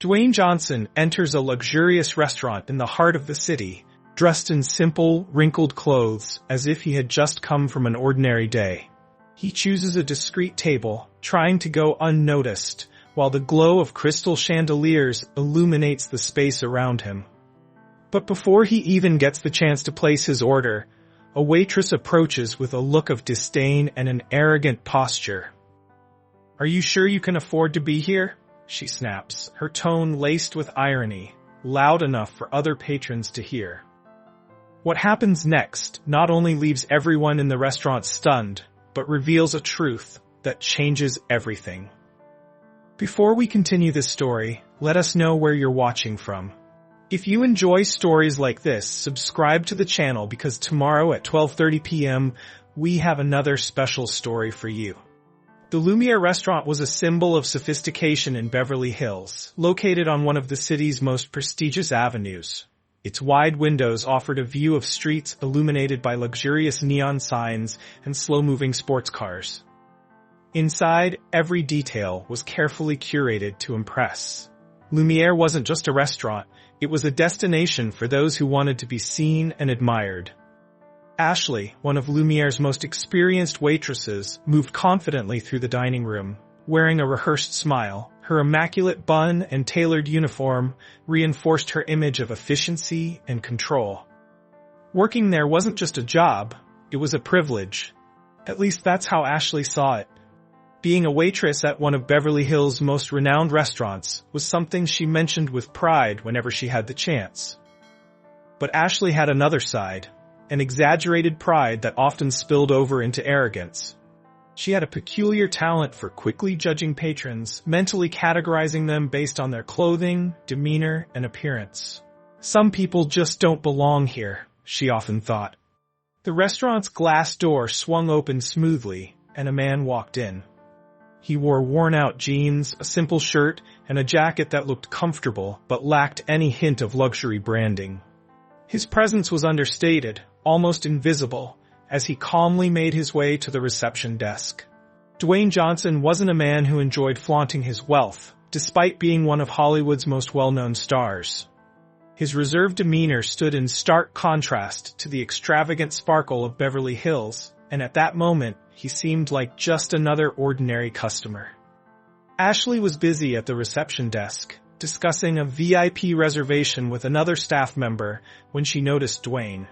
Dwayne Johnson enters a luxurious restaurant in the heart of the city, dressed in simple, wrinkled clothes as if he had just come from an ordinary day. He chooses a discreet table, trying to go unnoticed, while the glow of crystal chandeliers illuminates the space around him. But before he even gets the chance to place his order, a waitress approaches with a look of disdain and an arrogant posture. "Are you sure you can afford to be here?" she snaps, her tone laced with irony, loud enough for other patrons to hear. What happens next not only leaves everyone in the restaurant stunned, but reveals a truth that changes everything. Before we continue this story, let us know where you're watching from. If you enjoy stories like this, subscribe to the channel because tomorrow at 12:30 p.m. we have another special story for you. The Lumiere restaurant was a symbol of sophistication in Beverly Hills, located on one of the city's most prestigious avenues. Its wide windows offered a view of streets illuminated by luxurious neon signs and slow-moving sports cars. Inside, every detail was carefully curated to impress. Lumiere wasn't just a restaurant, it was a destination for those who wanted to be seen and admired. Ashley, one of Lumiere's most experienced waitresses, moved confidently through the dining room, wearing a rehearsed smile. Her immaculate bun and tailored uniform reinforced her image of efficiency and control. Working there wasn't just a job, it was a privilege. At least that's how Ashley saw it. Being a waitress at one of Beverly Hills' most renowned restaurants was something she mentioned with pride whenever she had the chance. But Ashley had another side, an exaggerated pride that often spilled over into arrogance. She had a peculiar talent for quickly judging patrons, mentally categorizing them based on their clothing, demeanor, and appearance. Some people just don't belong here, she often thought. The restaurant's glass door swung open smoothly, and a man walked in. He wore worn-out jeans, a simple shirt, and a jacket that looked comfortable but lacked any hint of luxury branding. His presence was understated, almost invisible, as he calmly made his way to the reception desk. Dwayne Johnson wasn't a man who enjoyed flaunting his wealth, despite being one of Hollywood's most well-known stars. His reserved demeanor stood in stark contrast to the extravagant sparkle of Beverly Hills, and at that moment, he seemed like just another ordinary customer. Ashley was busy at the reception desk, discussing a VIP reservation with another staff member when she noticed Dwayne.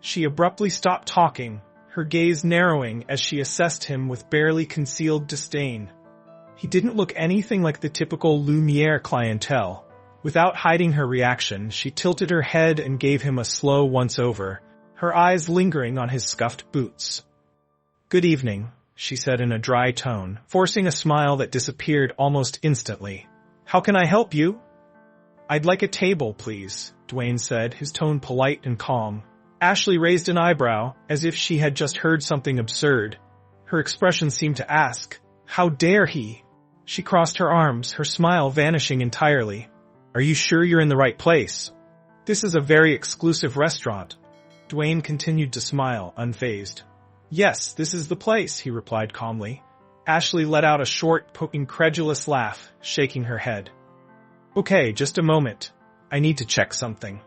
She abruptly stopped talking, her gaze narrowing as she assessed him with barely concealed disdain. He didn't look anything like the typical Lumiere clientele. Without hiding her reaction, she tilted her head and gave him a slow once-over, her eyes lingering on his scuffed boots. "Good evening," she said in a dry tone, forcing a smile that disappeared almost instantly. "How can I help you?" "I'd like a table, please," Dwayne said, his tone polite and calm. Ashley raised an eyebrow, as if she had just heard something absurd. Her expression seemed to ask, "How dare he?" She crossed her arms, her smile vanishing entirely. "Are you sure you're in the right place? This is a very exclusive restaurant." Dwayne continued to smile, unfazed. "Yes, this is the place," he replied calmly. Ashley let out a short, incredulous laugh, shaking her head. "Okay, just a moment. I need to check something."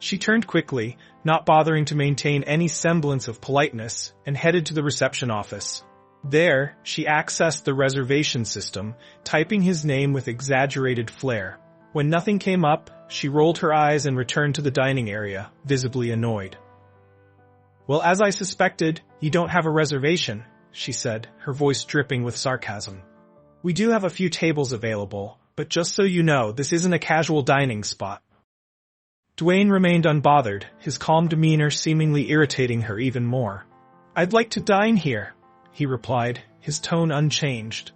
She turned quickly, not bothering to maintain any semblance of politeness, and headed to the reception office. There, she accessed the reservation system, typing his name with exaggerated flair. When nothing came up, she rolled her eyes and returned to the dining area, visibly annoyed. "Well, as I suspected, you don't have a reservation," she said, her voice dripping with sarcasm. "We do have a few tables available, but just so you know, this isn't a casual dining spot." Dwayne remained unbothered, his calm demeanor seemingly irritating her even more. "I'd like to dine here," he replied, his tone unchanged.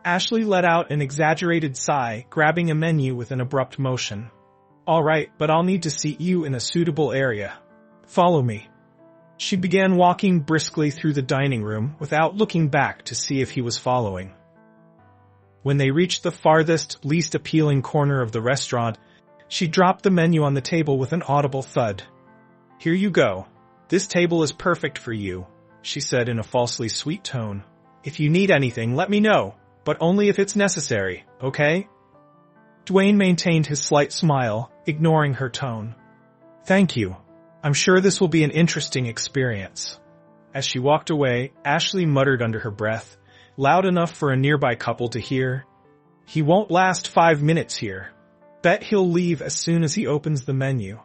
Ashley let out an exaggerated sigh, grabbing a menu with an abrupt motion. "All right, but I'll need to seat you in a suitable area. Follow me." She began walking briskly through the dining room without looking back to see if he was following. When they reached the farthest, least appealing corner of the restaurant, she dropped the menu on the table with an audible thud. "Here you go. This table is perfect for you," she said in a falsely sweet tone. "If you need anything, let me know, but only if it's necessary, okay?" Dwayne maintained his slight smile, ignoring her tone. Thank you. I'm sure this will be an interesting experience. As she walked away, Ashley muttered under her breath, loud enough for a nearby couple to hear. He won't last 5 minutes here. Bet he'll leave as soon as he opens the menu.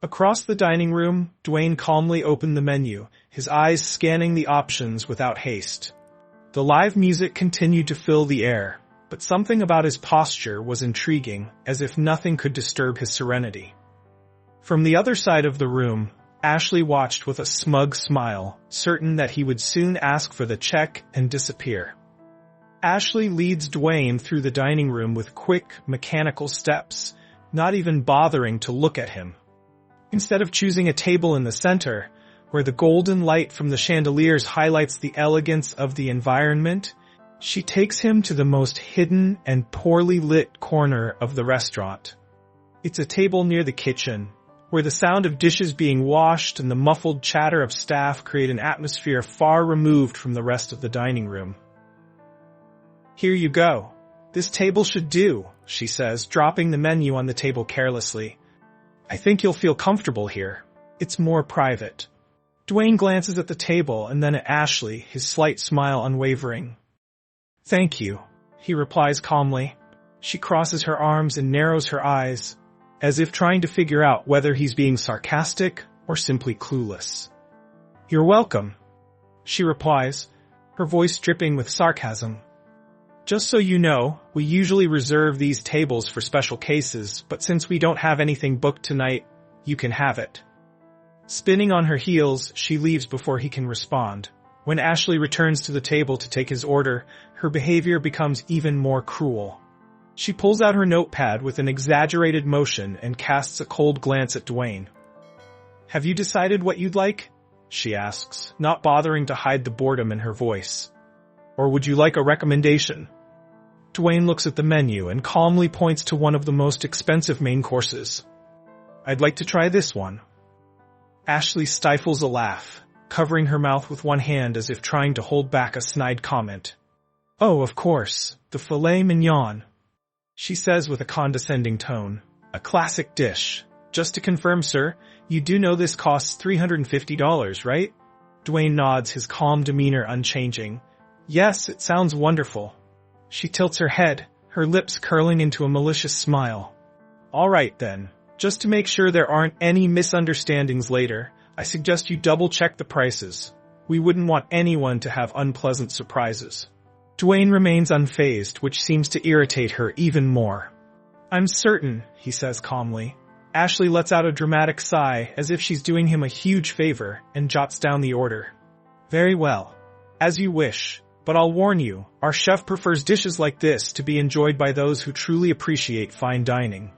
Across the dining room, Dwayne calmly opened the menu, his eyes scanning the options without haste. The live music continued to fill the air, but something about his posture was intriguing, as if nothing could disturb his serenity. From the other side of the room, Ashley watched with a smug smile, certain that he would soon ask for the check and disappear. Ashley leads Dwayne through the dining room with quick, mechanical steps, not even bothering to look at him. Instead of choosing a table in the center, where the golden light from the chandeliers highlights the elegance of the environment, she takes him to the most hidden and poorly lit corner of the restaurant. It's a table near the kitchen, where the sound of dishes being washed and the muffled chatter of staff create an atmosphere far removed from the rest of the dining room. Here you go. This table should do, she says, dropping the menu on the table carelessly. I think you'll feel comfortable here. It's more private. Dwayne glances at the table and then at Ashley, his slight smile unwavering. Thank you, he replies calmly. She crosses her arms and narrows her eyes, as if trying to figure out whether he's being sarcastic or simply clueless. You're welcome, she replies, her voice dripping with sarcasm. Just so you know, we usually reserve these tables for special cases, but since we don't have anything booked tonight, you can have it. Spinning on her heels, she leaves before he can respond. When Ashley returns to the table to take his order, her behavior becomes even more cruel. She pulls out her notepad with an exaggerated motion and casts a cold glance at Dwayne. Have you decided what you'd like? She asks, not bothering to hide the boredom in her voice. Or would you like a recommendation? Dwayne looks at the menu and calmly points to one of the most expensive main courses. I'd like to try this one. Ashley stifles a laugh, covering her mouth with one hand as if trying to hold back a snide comment. Oh, of course, the filet mignon, she says with a condescending tone. A classic dish. Just to confirm, sir, you do know this costs $350, right? Dwayne nods, his calm demeanor unchanging. Yes, it sounds wonderful. She tilts her head, her lips curling into a malicious smile. All right then, just to make sure there aren't any misunderstandings later, I suggest you double-check the prices. We wouldn't want anyone to have unpleasant surprises. Dwayne remains unfazed, which seems to irritate her even more. I'm certain, he says calmly. Ashley lets out a dramatic sigh as if she's doing him a huge favor and jots down the order. Very well. As you wish. But I'll warn you, our chef prefers dishes like this to be enjoyed by those who truly appreciate fine dining.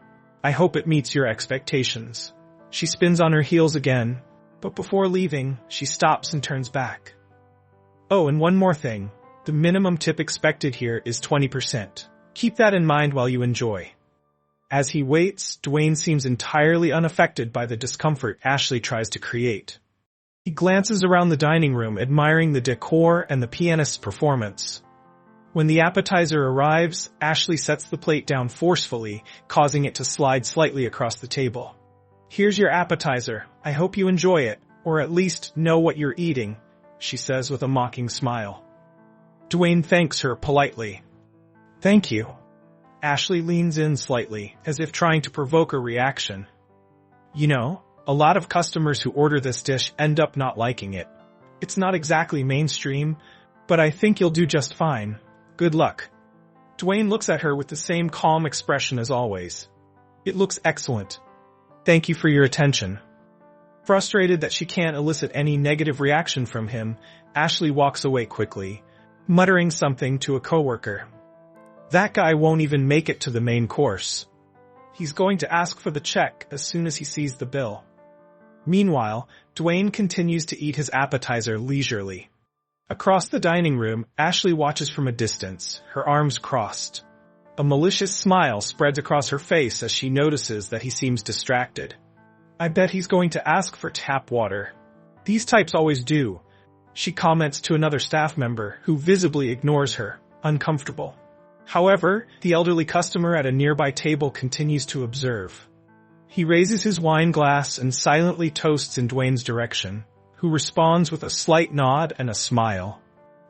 I hope it meets your expectations. She spins on her heels again, but before leaving, she stops and turns back. Oh, and one more thing. The minimum tip expected here is 20%. Keep that in mind while you enjoy. As he waits, Dwayne seems entirely unaffected by the discomfort Ashley tries to create. He glances around the dining room, admiring the decor and the pianist's performance. When the appetizer arrives, Ashley sets the plate down forcefully, causing it to slide slightly across the table. Here's your appetizer. I hope you enjoy it, or at least know what you're eating, she says with a mocking smile. Dwayne thanks her politely. Thank you. Ashley leans in slightly, as if trying to provoke a reaction. You know, a lot of customers who order this dish end up not liking it. It's not exactly mainstream, but I think you'll do just fine. Good luck. Dwayne looks at her with the same calm expression as always. It looks excellent. Thank you for your attention. Frustrated that she can't elicit any negative reaction from him, Ashley walks away quickly, muttering something to a coworker. That guy won't even make it to the main course. He's going to ask for the check as soon as he sees the bill. Meanwhile, Dwayne continues to eat his appetizer leisurely. Across the dining room, Ashley watches from a distance, her arms crossed. A malicious smile spreads across her face as she notices that he seems distracted. I bet he's going to ask for tap water. These types always do, she comments to another staff member who visibly ignores her, uncomfortable. However, the elderly customer at a nearby table continues to observe. He raises his wine glass and silently toasts in Dwayne's direction, who responds with a slight nod and a smile.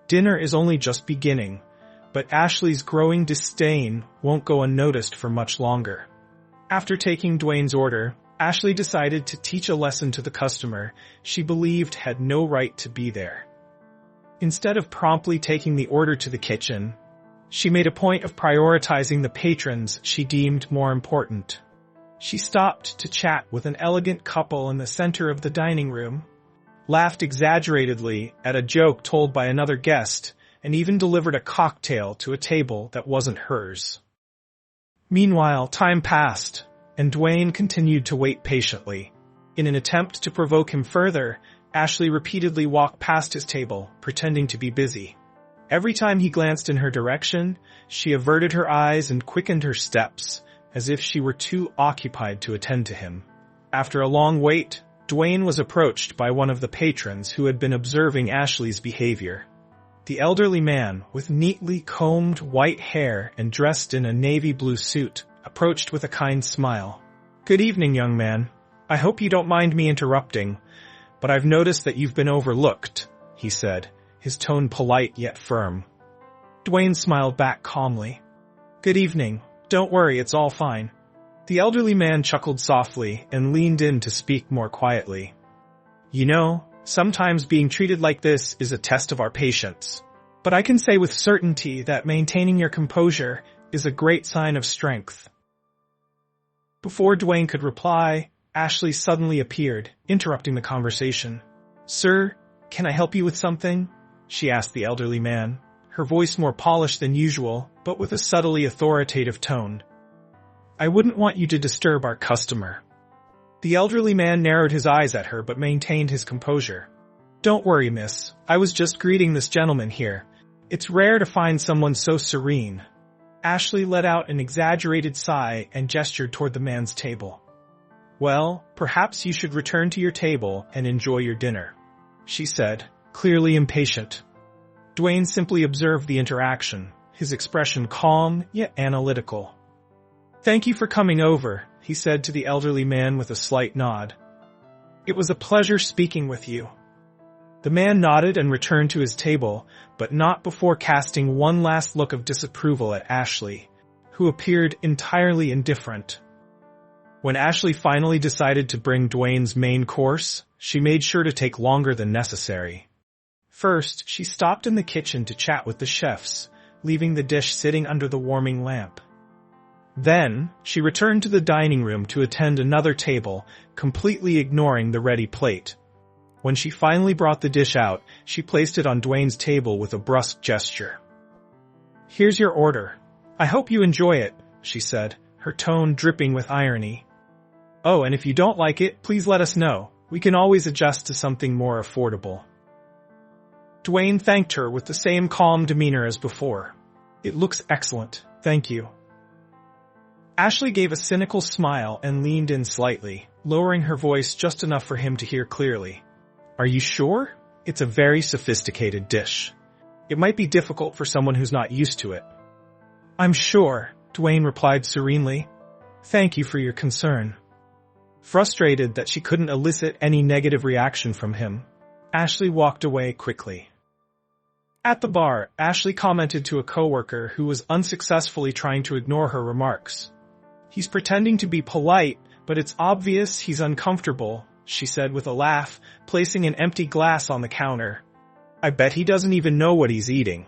Dinner is only just beginning, but Ashley's growing disdain won't go unnoticed for much longer. After taking Dwayne's order, Ashley decided to teach a lesson to the customer she believed had no right to be there. Instead of promptly taking the order to the kitchen, she made a point of prioritizing the patrons she deemed more important. She stopped to chat with an elegant couple in the center of the dining room, laughed exaggeratedly at a joke told by another guest, and even delivered a cocktail to a table that wasn't hers. Meanwhile, time passed, and Dwayne continued to wait patiently. In an attempt to provoke him further, Ashley repeatedly walked past his table, pretending to be busy. Every time he glanced in her direction, she averted her eyes and quickened her steps, as if she were too occupied to attend to him. After a long wait, Dwayne was approached by one of the patrons who had been observing Ashley's behavior. The elderly man, with neatly combed white hair and dressed in a navy blue suit, approached with a kind smile. "Good evening, young man. I hope you don't mind me interrupting, but I've noticed that you've been overlooked," he said, his tone polite yet firm. Dwayne smiled back calmly. "Good evening. Don't worry, it's all fine." The elderly man chuckled softly and leaned in to speak more quietly. "You know, sometimes being treated like this is a test of our patience. But I can say with certainty that maintaining your composure is a great sign of strength." Before Dwayne could reply, Ashley suddenly appeared, interrupting the conversation. "Sir, can I help you with something?" she asked the elderly man, her voice more polished than usual, but with a subtly authoritative tone. "I wouldn't want you to disturb our customer." The elderly man narrowed his eyes at her but maintained his composure. "Don't worry, miss. I was just greeting this gentleman here. It's rare to find someone so serene." Ashley let out an exaggerated sigh and gestured toward the man's table. "Well, perhaps you should return to your table and enjoy your dinner," she said, clearly impatient. Dwayne simply observed the interaction, his expression calm yet analytical. "Thank you for coming over," he said to the elderly man with a slight nod. "It was a pleasure speaking with you." The man nodded and returned to his table, but not before casting one last look of disapproval at Ashley, who appeared entirely indifferent. When Ashley finally decided to bring Dwayne's main course, she made sure to take longer than necessary. First, she stopped in the kitchen to chat with the chefs, leaving the dish sitting under the warming lamp. Then, she returned to the dining room to attend another table, completely ignoring the ready plate. When she finally brought the dish out, she placed it on Dwayne's table with a brusque gesture. "Here's your order. I hope you enjoy it," she said, her tone dripping with irony. "Oh, and if you don't like it, please let us know. We can always adjust to something more affordable." Dwayne thanked her with the same calm demeanor as before. "It looks excellent, thank you." Ashley gave a cynical smile and leaned in slightly, lowering her voice just enough for him to hear clearly. "Are you sure? It's a very sophisticated dish. It might be difficult for someone who's not used to it." "I'm sure," Dwayne replied serenely. "Thank you for your concern." Frustrated that she couldn't elicit any negative reaction from him, Ashley walked away quickly. At the bar, Ashley commented to a coworker who was unsuccessfully trying to ignore her remarks. "He's pretending to be polite, but it's obvious he's uncomfortable," she said with a laugh, placing an empty glass on the counter. "I bet he doesn't even know what he's eating.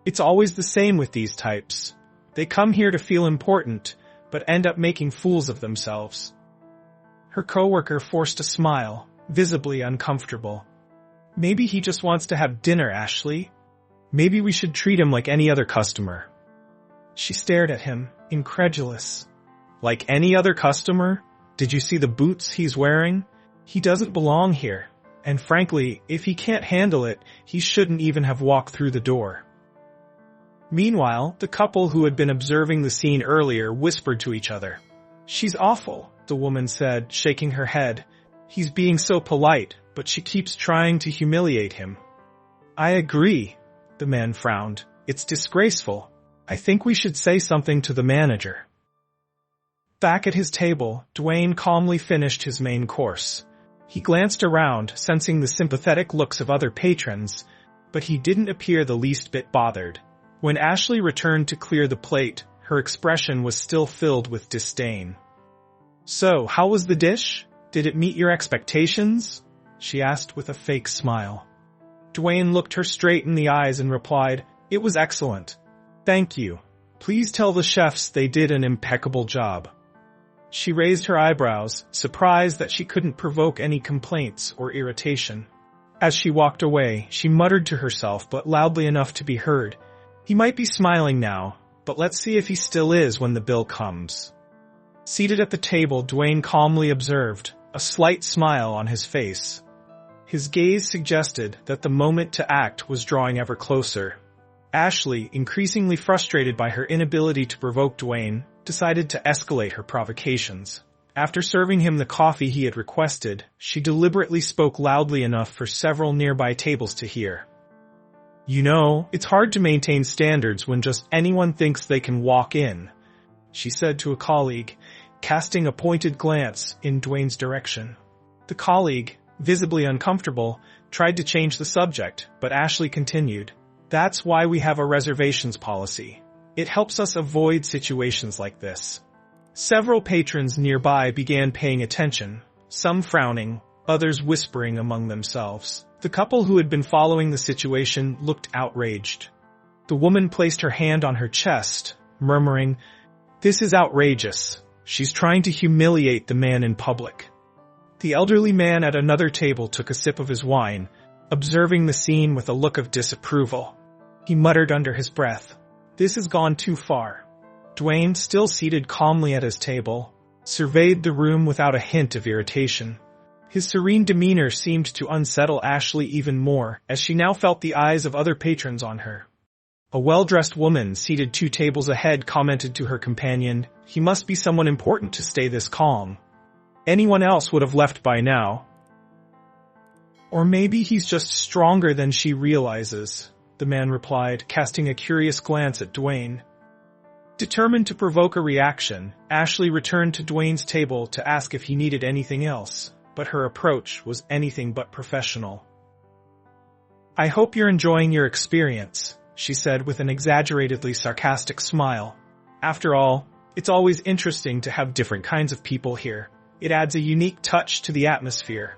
It's always the same with these types. They come here to feel important, but end up making fools of themselves." Her coworker forced a smile, visibly uncomfortable. "Maybe he just wants to have dinner, Ashley. Maybe we should treat him like any other customer." She stared at him, incredulous. "Like any other customer? Did you see the boots he's wearing? He doesn't belong here, and frankly, if he can't handle it, he shouldn't even have walked through the door." Meanwhile, the couple who had been observing the scene earlier whispered to each other. "She's awful," the woman said, shaking her head. "He's being so polite, but she keeps trying to humiliate him." "I agree," the man frowned. "It's disgraceful. I think we should say something to the manager. Back at his table, Dwayne calmly finished his main course. He glanced around, sensing the sympathetic looks of other patrons, but he didn't appear the least bit bothered. When Ashley returned to clear the plate, her expression was still filled with disdain. "So, how was the dish? Did it meet your expectations?" she asked with a fake smile. Dwayne looked her straight in the eyes and replied, "It was excellent. Thank you. Please tell the chefs they did an impeccable job." She raised her eyebrows, surprised that she couldn't provoke any complaints or irritation. As she walked away, she muttered to herself, but loudly enough to be heard, "He might be smiling now, but let's see if he still is when the bill comes." Seated at the table, Dwayne calmly observed, a slight smile on his face. His gaze suggested that the moment to act was drawing ever closer. Ashley, increasingly frustrated by her inability to provoke Dwayne, decided to escalate her provocations. After serving him the coffee he had requested, she deliberately spoke loudly enough for several nearby tables to hear. "You know, it's hard to maintain standards when just anyone thinks they can walk in," she said to a colleague, casting a pointed glance in Dwayne's direction. The colleague, visibly uncomfortable, tried to change the subject, but Ashley continued, "That's why we have a reservations policy. It helps us avoid situations like this." Several patrons nearby began paying attention, some frowning, others whispering among themselves. The couple who had been following the situation looked outraged. The woman placed her hand on her chest, murmuring, "This is outrageous. She's trying to humiliate the man in public." The elderly man at another table took a sip of his wine, observing the scene with a look of disapproval. He muttered under his breath, "This has gone too far." Dwayne, still seated calmly at his table, surveyed the room without a hint of irritation. His serene demeanor seemed to unsettle Ashley even more, as she now felt the eyes of other patrons on her. A well-dressed woman seated 2 tables ahead commented to her companion, "He must be someone important to stay this calm. Anyone else would have left by now." "Or maybe he's just stronger than she realizes," the man replied, casting a curious glance at Dwayne. Determined to provoke a reaction, Ashley returned to Dwayne's table to ask if he needed anything else, but her approach was anything but professional. "I hope you're enjoying your experience," she said with an exaggeratedly sarcastic smile. "After all, it's always interesting to have different kinds of people here. It adds a unique touch to the atmosphere."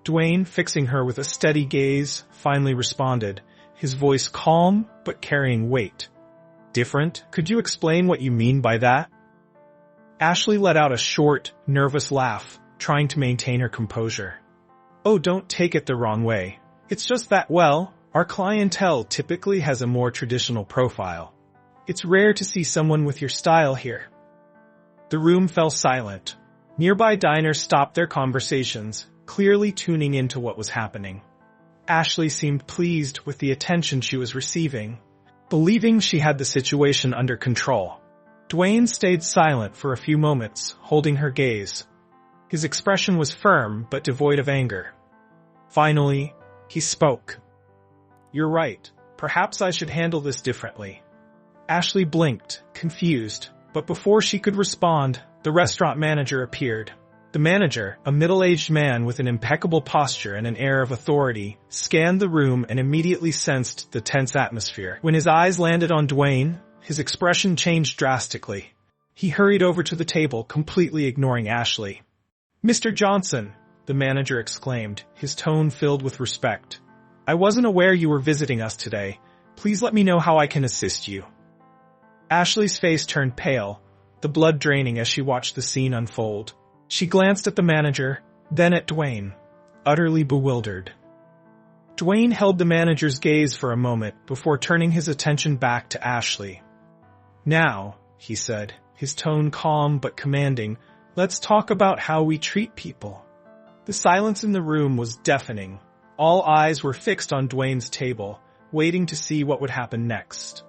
Dwayne, fixing her with a steady gaze, finally responded, his voice calm but carrying weight. "Different? Could you explain what you mean by that?" Ashley let out a short, nervous laugh, trying to maintain her composure. "Oh, don't take it the wrong way. It's just that, well, our clientele typically has a more traditional profile. It's rare to see someone with your style here." The room fell silent. Nearby diners stopped their conversations, clearly tuning into what was happening. Ashley seemed pleased with the attention she was receiving, believing she had the situation under control. Dwayne stayed silent for a few moments, holding her gaze. His expression was firm but devoid of anger. Finally, he spoke. "You're right. Perhaps I should handle this differently." Ashley blinked, confused, but before she could respond, the restaurant manager appeared. The manager, a middle-aged man with an impeccable posture and an air of authority, scanned the room and immediately sensed the tense atmosphere. When his eyes landed on Dwayne, his expression changed drastically. He hurried over to the table, completely ignoring Ashley. "Mr. Johnson," the manager exclaimed, his tone filled with respect. "I wasn't aware you were visiting us today. Please let me know how I can assist you." Ashley's face turned pale, the blood draining as she watched the scene unfold. She glanced at the manager, then at Dwayne, utterly bewildered. Dwayne held the manager's gaze for a moment before turning his attention back to Ashley. "Now," he said, his tone calm but commanding, "let's talk about how we treat people." The silence in the room was deafening. All eyes were fixed on Dwayne's table, waiting to see what would happen next.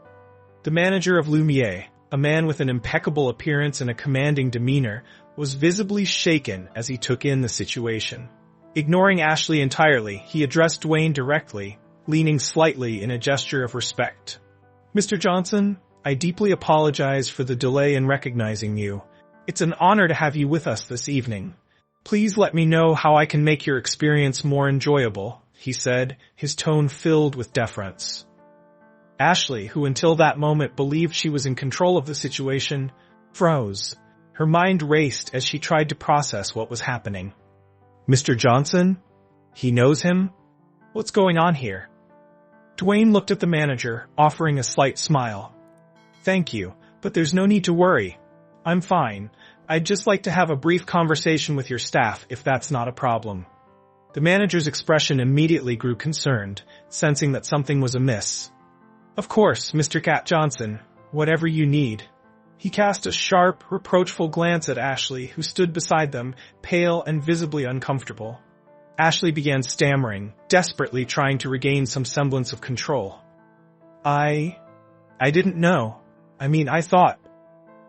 The manager of Lumiere, a man with an impeccable appearance and a commanding demeanor, was visibly shaken as he took in the situation. Ignoring Ashley entirely, he addressed Dwayne directly, leaning slightly in a gesture of respect. Mr. Johnson, I deeply apologize for the delay in recognizing you. It's an honor to have you with us this evening. Please let me know how I can make your experience more enjoyable, he said, his tone filled with deference. Ashley, who until that moment believed she was in control of the situation, froze. Her mind raced as she tried to process what was happening. Mr. Johnson? He knows him? What's going on here? Dwayne looked at the manager, offering a slight smile. Thank you, but there's no need to worry. I'm fine. I'd just like to have a brief conversation with your staff if that's not a problem. The manager's expression immediately grew concerned, sensing that something was amiss. Of course, Mr. Cat Johnson, whatever you need. He cast a sharp, reproachful glance at Ashley, who stood beside them, pale and visibly uncomfortable. Ashley began stammering, desperately trying to regain some semblance of control. I didn't know. I thought.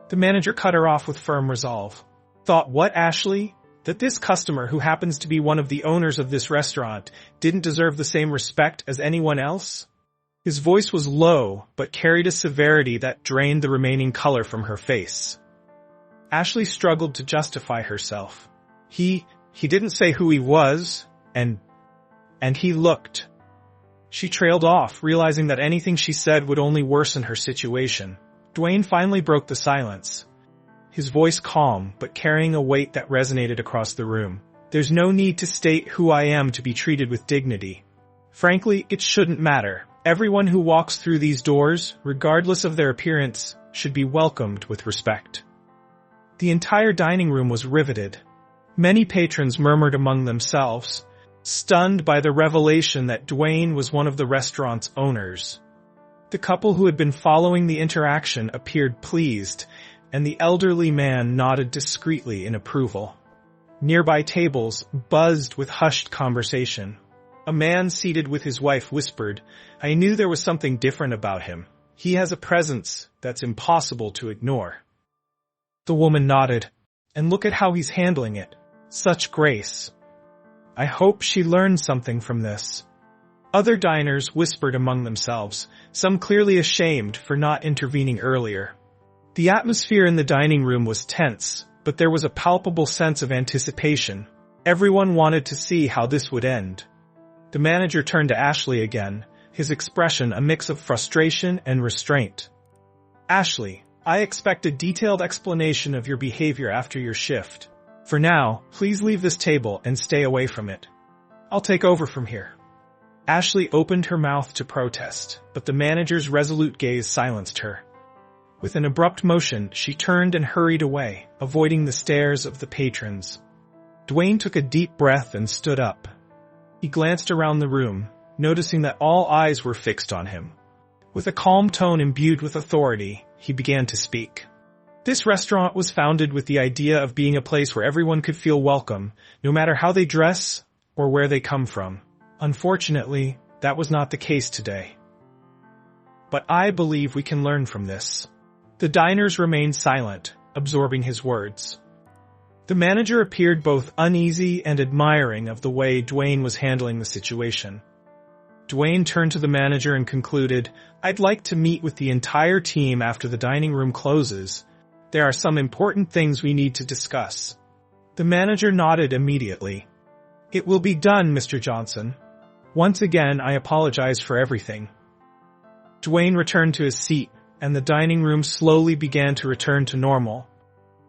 The manager cut her off with firm resolve. Thought what, Ashley? That this customer, who happens to be one of the owners of this restaurant, didn't deserve the same respect as anyone else? His voice was low, but carried a severity that drained the remaining color from her face. Ashley struggled to justify herself. He didn't say who he was, and he looked. She trailed off, realizing that anything she said would only worsen her situation. Dwayne finally broke the silence. His voice calm, but carrying a weight that resonated across the room. There's no need to state who I am to be treated with dignity. Frankly, it shouldn't matter. Everyone who walks through these doors, regardless of their appearance, should be welcomed with respect. The entire dining room was riveted. Many patrons murmured among themselves, stunned by the revelation that Dwayne was one of the restaurant's owners. The couple who had been following the interaction appeared pleased, and the elderly man nodded discreetly in approval. Nearby tables buzzed with hushed conversation. A man seated with his wife whispered, I knew there was something different about him. He has a presence that's impossible to ignore. The woman nodded, and look at how he's handling it. Such grace. I hope she learned something from this. Other diners whispered among themselves, some clearly ashamed for not intervening earlier. The atmosphere in the dining room was tense, but there was a palpable sense of anticipation. Everyone wanted to see how this would end. The manager turned to Ashley again, his expression a mix of frustration and restraint. Ashley, I expect a detailed explanation of your behavior after your shift. For now, please leave this table and stay away from it. I'll take over from here. Ashley opened her mouth to protest, but the manager's resolute gaze silenced her. With an abrupt motion, she turned and hurried away, avoiding the stares of the patrons. Dwayne took a deep breath and stood up. He glanced around the room, noticing that all eyes were fixed on him. With a calm tone imbued with authority, he began to speak. This restaurant was founded with the idea of being a place where everyone could feel welcome, no matter how they dress or where they come from. Unfortunately, that was not the case today. But I believe we can learn from this. The diners remained silent, absorbing his words. The manager appeared both uneasy and admiring of the way Dwayne was handling the situation. Dwayne turned to the manager and concluded, I'd like to meet with the entire team after the dining room closes. There are some important things we need to discuss. The manager nodded immediately. It will be done, Mr. Johnson. Once again, I apologize for everything. Dwayne returned to his seat, and the dining room slowly began to return to normal.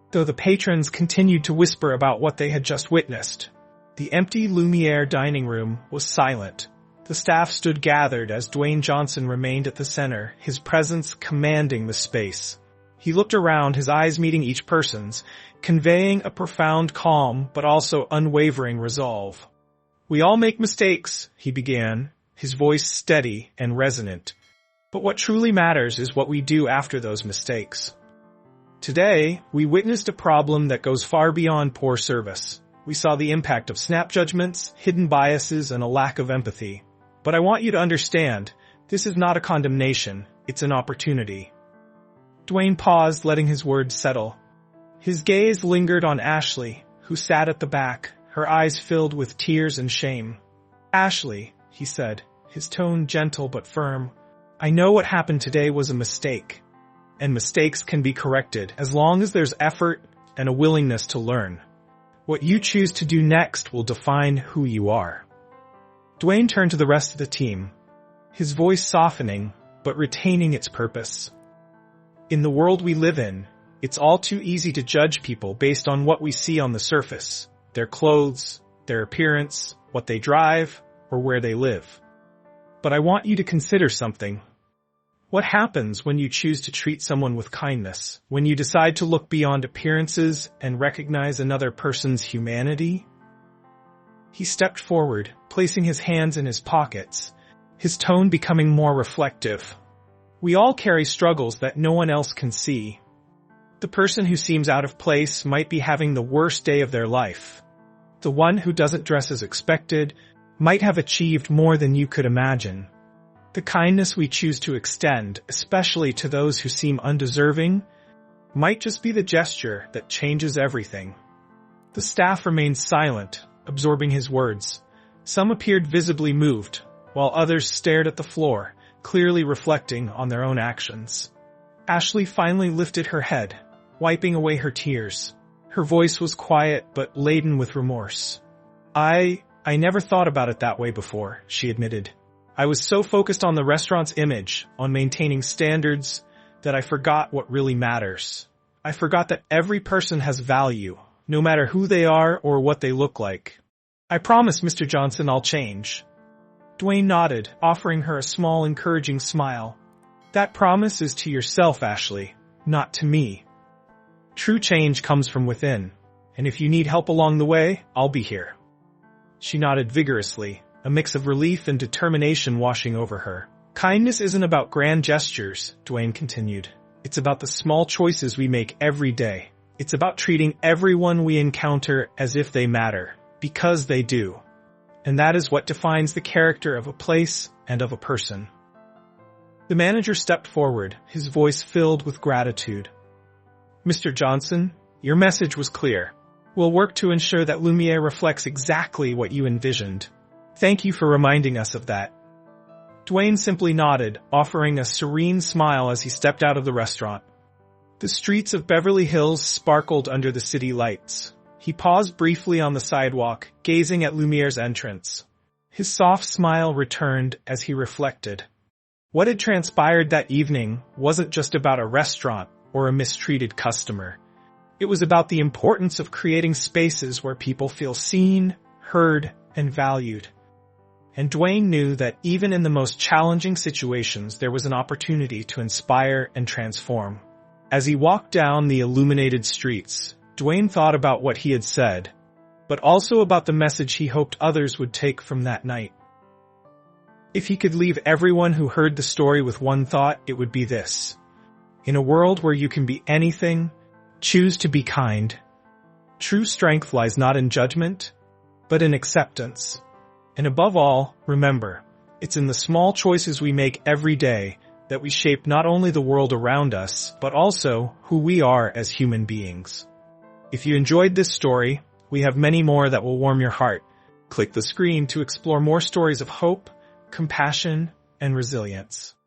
Though the patrons continued to whisper about what they had just witnessed, the empty Lumiere dining room was silent. The staff stood gathered as Dwayne Johnson remained at the center, his presence commanding the space. He looked around, his eyes meeting each person's, conveying a profound calm but also unwavering resolve. We all make mistakes, he began, his voice steady and resonant. But what truly matters is what we do after those mistakes. Today, we witnessed a problem that goes far beyond poor service. We saw the impact of snap judgments, hidden biases, and a lack of empathy. But I want you to understand, this is not a condemnation, it's an opportunity. Dwayne paused, letting his words settle. His gaze lingered on Ashley, who sat at the back, her eyes filled with tears and shame. Ashley, he said, his tone gentle but firm, I know what happened today was a mistake, and mistakes can be corrected as long as there's effort and a willingness to learn. What you choose to do next will define who you are." Dwayne turned to the rest of the team, his voice softening but retaining its purpose. "In the world we live in, it's all too easy to judge people based on what we see on the surface, their clothes, their appearance, what they drive, or where they live. But I want you to consider something. What happens when you choose to treat someone with kindness, when you decide to look beyond appearances and recognize another person's humanity?" He stepped forward, placing his hands in his pockets, his tone becoming more reflective. "We all carry struggles that no one else can see. The person who seems out of place might be having the worst day of their life. The one who doesn't dress as expected might have achieved more than you could imagine. The kindness we choose to extend, especially to those who seem undeserving, might just be the gesture that changes everything." The staff remained silent, absorbing his words. Some appeared visibly moved, while others stared at the floor, clearly reflecting on their own actions. Ashley finally lifted her head, wiping away her tears. Her voice was quiet but laden with remorse. I never thought about it that way before," she admitted. "I was so focused on the restaurant's image, on maintaining standards, that I forgot what really matters. I forgot that every person has value, no matter who they are or what they look like. I promise, Mr. Johnson, I'll change." Dwayne nodded, offering her a small, encouraging smile. "That promise is to yourself, Ashley, not to me. True change comes from within, and if you need help along the way, I'll be here." She nodded vigorously, a mix of relief and determination washing over her. "Kindness isn't about grand gestures," Dwayne continued. "It's about the small choices we make every day. It's about treating everyone we encounter as if they matter, because they do. And that is what defines the character of a place and of a person." The manager stepped forward, his voice filled with gratitude. "Mr. Johnson, your message was clear. We'll work to ensure that Lumiere reflects exactly what you envisioned. Thank you for reminding us of that." Dwayne simply nodded, offering a serene smile as he stepped out of the restaurant. The streets of Beverly Hills sparkled under the city lights. He paused briefly on the sidewalk, gazing at Lumiere's entrance. His soft smile returned as he reflected. What had transpired that evening wasn't just about a restaurant or a mistreated customer. It was about the importance of creating spaces where people feel seen, heard, and valued. And Dwayne knew that even in the most challenging situations, there was an opportunity to inspire and transform. As he walked down the illuminated streets, Dwayne thought about what he had said, but also about the message he hoped others would take from that night. If he could leave everyone who heard the story with one thought, it would be this: in a world where you can be anything, choose to be kind. True strength lies not in judgment, but in acceptance. And above all, remember, it's in the small choices we make every day that we shape not only the world around us, but also who we are as human beings. If you enjoyed this story, we have many more that will warm your heart. Click the screen to explore more stories of hope, compassion, and resilience.